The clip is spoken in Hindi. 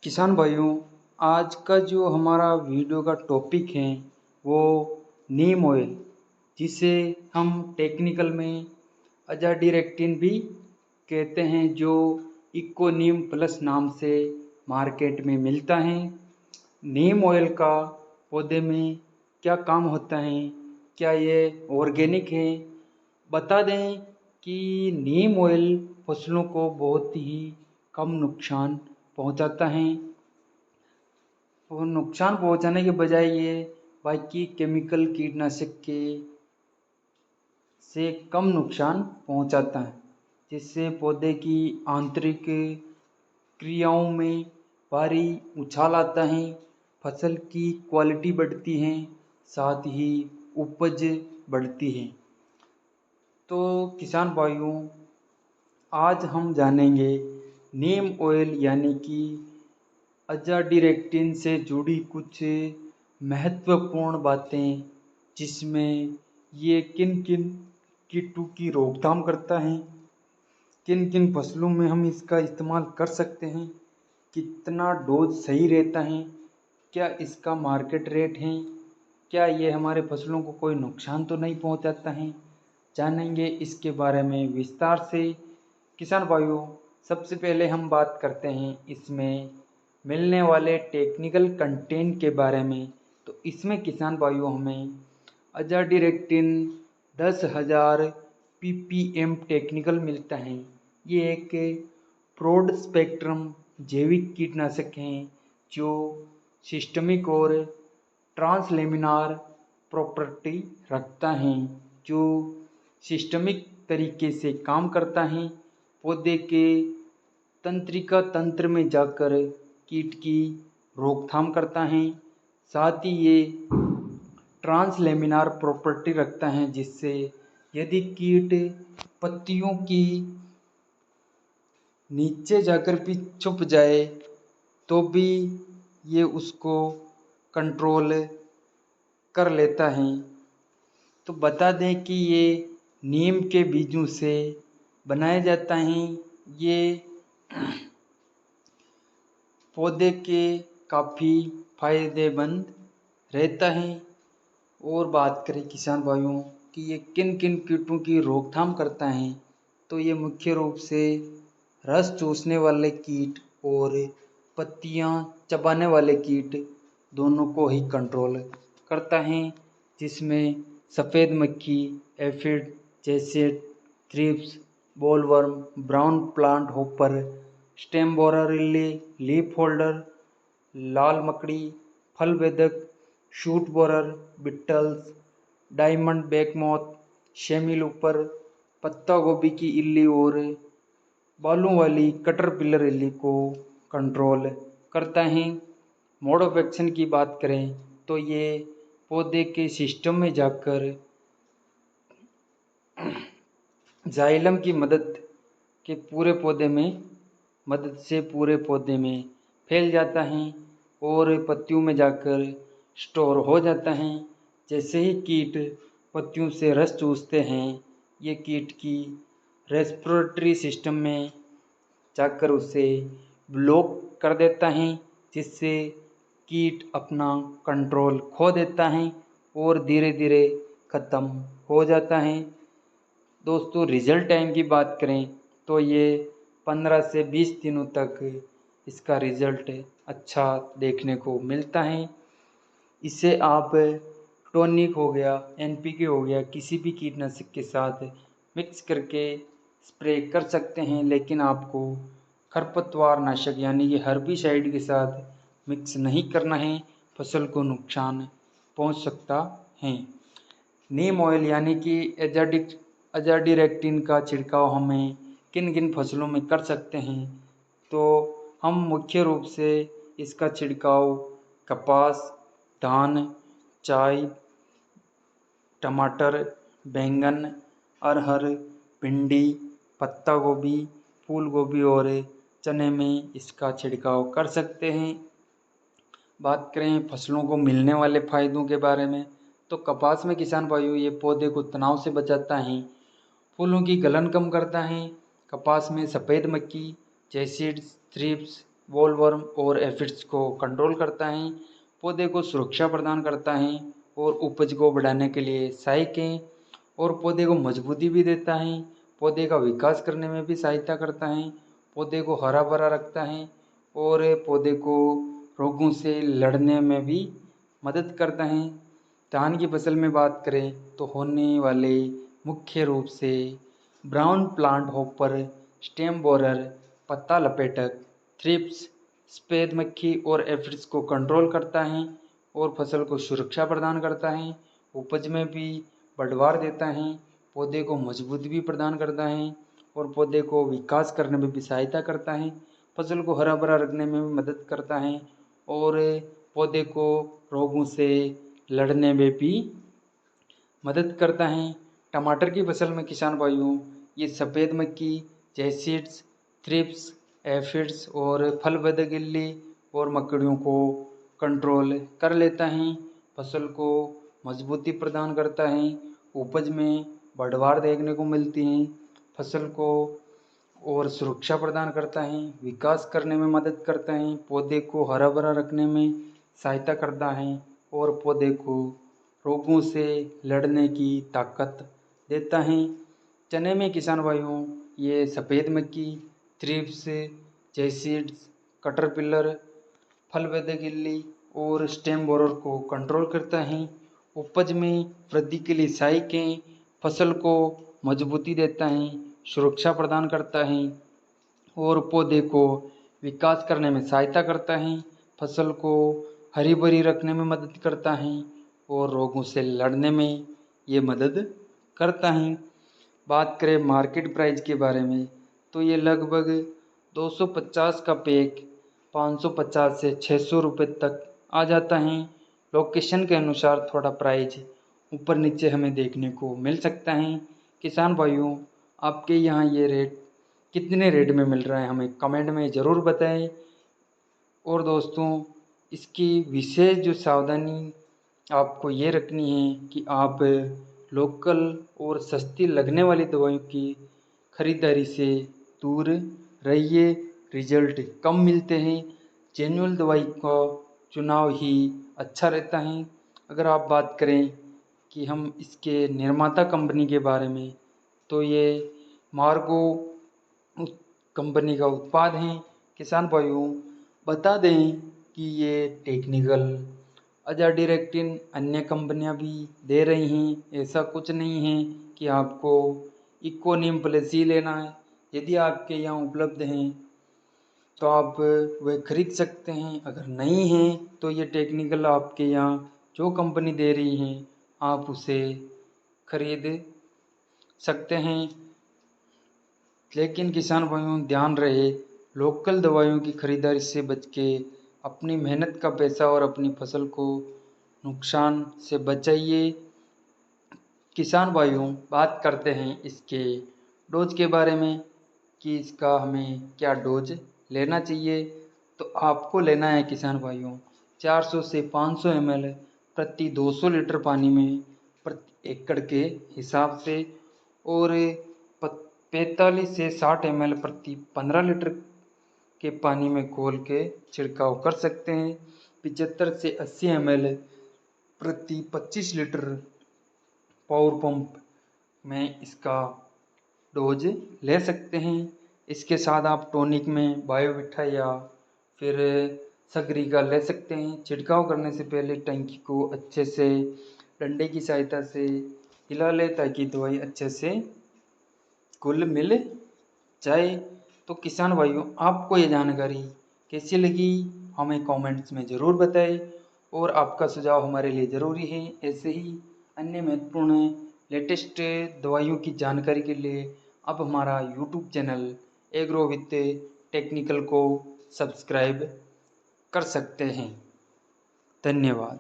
किसान भाइयों, आज का जो हमारा वीडियो का टॉपिक है वो नीम ऑयल, जिसे हम टेक्निकल में अजाडिरेक्टिन भी कहते हैं, जो इको नीम प्लस नाम से मार्केट में मिलता है। नीम ऑयल का पौधे में क्या काम होता है, क्या ये ऑर्गेनिक है? बता दें कि नीम ऑयल फसलों को बहुत ही कम नुकसान पहुंचाता है, और नुकसान पहुंचाने के बजाय ये बाकी केमिकल कीटनाशक के से कम नुकसान पहुंचाता है, जिससे पौधे की आंतरिक क्रियाओं में भारी उछाल आता है, फसल की क्वालिटी बढ़ती है, साथ ही उपज बढ़ती है। तो किसान भाइयों, आज हम जानेंगे नीम ऑयल यानी कि अजाडिरेक्टिन से जुड़ी कुछ महत्वपूर्ण बातें, जिसमें ये किन किन कीटों की रोकथाम करता है, किन किन फसलों में हम इसका इस्तेमाल कर सकते हैं, कितना डोज सही रहता है, क्या इसका मार्केट रेट है, क्या ये हमारे फसलों को कोई नुकसान तो नहीं पहुंचाता है। जानेंगे इसके बारे में विस्तार से। किसान भाइयों, सबसे पहले हम बात करते हैं इसमें मिलने वाले टेक्निकल कंटेंट के बारे में। तो इसमें किसान भाइयों हमें अजाडिरेक्टिन 10,000 ppm टेक्निकल मिलता है। ये एक ब्रॉड स्पेक्ट्रम जैविक कीटनाशक हैं, जो सिस्टमिक और ट्रांसलेमिनार प्रॉपर्टी रखता है, जो सिस्टमिक तरीके से काम करता है, पौधे के तंत्रिका तंत्र में जाकर कीट की रोकथाम करता है। साथ ही ये ट्रांसलेमिनार प्रॉपर्टी रखता है, जिससे यदि कीट पत्तियों की नीचे जाकर भी छुप जाए तो भी ये उसको कंट्रोल कर लेता है। तो बता दें कि ये नीम के बीजों से बनाया जाता है। ये पौधे के काफ़ी फायदेमंद रहता है। और बात करें किसान भाइयों कि ये किन किन कीटों की रोकथाम करता है, तो ये मुख्य रूप से रस चूसने वाले कीट और पत्तियां चबाने वाले कीट दोनों को ही कंट्रोल करता है, जिसमें सफ़ेद मक्खी, एफिड जैसे thrips, bollworm, brown plant hopper, stem borer इल्ली, लीफ होल्डर, लाल मकड़ी, फल वेदक, शूट बोरर, बिटल्स, डायमंड बैकमोथ, शेमीलूपर, पत्ता गोभी की इल्ली और बालों वाली कटरपिलर इल्ली को कंट्रोल करता है। मोड ऑफ एक्शन की बात करें तो ये पौधे के सिस्टम में जाकर जाइलम की मदद से पूरे पौधे में फैल जाता है और पत्तियों में जाकर स्टोर हो जाता है। जैसे ही कीट पत्तियों से रस चूसते हैं, ये कीट की रेस्पिरेटरी सिस्टम में जाकर उसे ब्लॉक कर देता है, जिससे कीट अपना कंट्रोल खो देता है और धीरे धीरे ख़त्म हो जाता है। दोस्तों, रिजल्ट टाइम की बात करें तो ये 15 से 20 दिनों तक इसका रिज़ल्ट अच्छा देखने को मिलता है। इसे आप टॉनिक हो गया, एनपीके हो गया, किसी भी कीटनाशक के साथ मिक्स करके स्प्रे कर सकते हैं, लेकिन आपको खरपतवार नाशक यानी कि हर्बिसाइड के साथ मिक्स नहीं करना है, फसल को नुकसान पहुंच सकता है। नीम ऑयल यानी कि अजाडिरेक्टिन का छिड़काव हमें किन किन फसलों में कर सकते हैं, तो हम मुख्य रूप से इसका छिड़काव कपास, धान, चाय, टमाटर, बैंगन, अरहर, भिंडी, पत्ता गोभी, फूल गोभी और चने में इसका छिड़काव कर सकते हैं। बात करें फसलों को मिलने वाले फ़ायदों के बारे में, तो कपास में किसान भाइयों ये पौधे को तनाव से बचाता है, फूलों की गलन कम करता है। कपास में सफ़ेद मक्खी, जैसिड्स, थ्रिप्स, बोलवर्म और एफिड्स को कंट्रोल करता है, पौधे को सुरक्षा प्रदान करता है और उपज को बढ़ाने के लिए सहायक है और पौधे को मजबूती भी देता है, पौधे का विकास करने में भी सहायता करता है, पौधे को हरा भरा रखता है और पौधे को रोगों से लड़ने में भी मदद करता है। धान की फसल में बात करें तो होने वाले मुख्य रूप से brown plant hopper, stem borer, पत्ता लपेटक, थ्रिप्स, सफेद मक्खी और एफिड्स को कंट्रोल करता है और फसल को सुरक्षा प्रदान करता है, उपज में भी बढ़वार देता है, पौधे को मजबूती भी प्रदान करता है और पौधे को विकास करने में भी सहायता करता है, फसल को हरा भरा रखने में भी मदद करता है और पौधे को रोगों से लड़ने में भी मदद करता है। टमाटर की फसल में किसान भाइयों ये सफ़ेद मक्खी, जैसिड्स, थ्रिप्स, एफिड्स और फल बेधक इल्ली और मकड़ियों को कंट्रोल कर लेता है, फसल को मजबूती प्रदान करता है, उपज में बढ़वार देखने को मिलती है, फसल को और सुरक्षा प्रदान करता है, विकास करने में मदद करता है, पौधे को हरा भरा रखने में सहायता करता है और पौधे को रोगों से लड़ने की ताकत देता है। चने में किसान भाइयों ये सफ़ेद मक्खी, थ्रिप्स, जैसिड्स, कटरपिलर, फल बेधक इल्ली और स्टेम बोरर को कंट्रोल करता है, उपज में वृद्धि के लिए सहायक है, फसल को मजबूती देता है, सुरक्षा प्रदान करता है और पौधे को विकास करने में सहायता करता है, फसल को हरी भरी रखने में मदद करता है और रोगों से लड़ने में ये मदद करता है। बात करें मार्केट प्राइस के बारे में तो ये लगभग 250 का पैक 550 से 600 रुपये तक आ जाता है। लोकेशन के अनुसार थोड़ा प्राइस ऊपर नीचे हमें देखने को मिल सकता है। किसान भाइयों आपके यहाँ ये रेट कितने रेट में मिल रहा है हमें कमेंट में ज़रूर बताएं और दोस्तों इसकी विशेष जो सावधानी आपको ये रखनी है कि आप लोकल और सस्ती लगने वाली दवाइयों की खरीदारी से दूर रहिए, रिजल्ट कम मिलते हैं, जेन्युइन दवाई का चुनाव ही अच्छा रहता है। अगर आप बात करें कि हम इसके निर्माता कंपनी के बारे में तो ये मार्गो कंपनी का उत्पाद है। किसान भाइयों बता दें कि ये टेक्निकल अजाडिरेक्टिन अन्य कंपनियां भी दे रही हैं, ऐसा कुछ नहीं है कि आपको इकोनिम प्लस ही लेना है। यदि आपके यहाँ उपलब्ध हैं तो आप वह खरीद सकते हैं, अगर नहीं है तो ये टेक्निकल आपके यहाँ जो कंपनी दे रही है आप उसे खरीद सकते हैं। लेकिन किसान भाइयों ध्यान रहे लोकल दवाइयों की खरीदारी से बच के अपनी मेहनत का पैसा और अपनी फसल को नुकसान से बचाइए। किसान भाइयों बात करते हैं इसके डोज के बारे में कि इसका हमें क्या डोज लेना चाहिए। तो आपको लेना है किसान भाइयों 400 से 500 ml प्रति 200 लीटर पानी में प्रति एकड़ के हिसाब से और 45 से 60 ml प्रति 15 लीटर के पानी में घोल के छिड़काव कर सकते हैं। 75 से 80 ml प्रति 25 लीटर पावर पंप में इसका डोज ले सकते हैं। इसके साथ आप टॉनिक में बायोविटा या फिर सगरी का ले सकते हैं। छिड़काव करने से पहले टंकी को अच्छे से डंडे की सहायता से हिला ले ताकि दवाई अच्छे से घुल मिल जाए। तो किसान भाइयों आपको ये जानकारी कैसी लगी हमें कमेंट्स में ज़रूर बताएं और आपका सुझाव हमारे लिए ज़रूरी है। ऐसे ही अन्य महत्वपूर्ण लेटेस्ट दवाइयों की जानकारी के लिए आप हमारा YouTube channel agro with technical को सब्सक्राइब कर सकते हैं। धन्यवाद।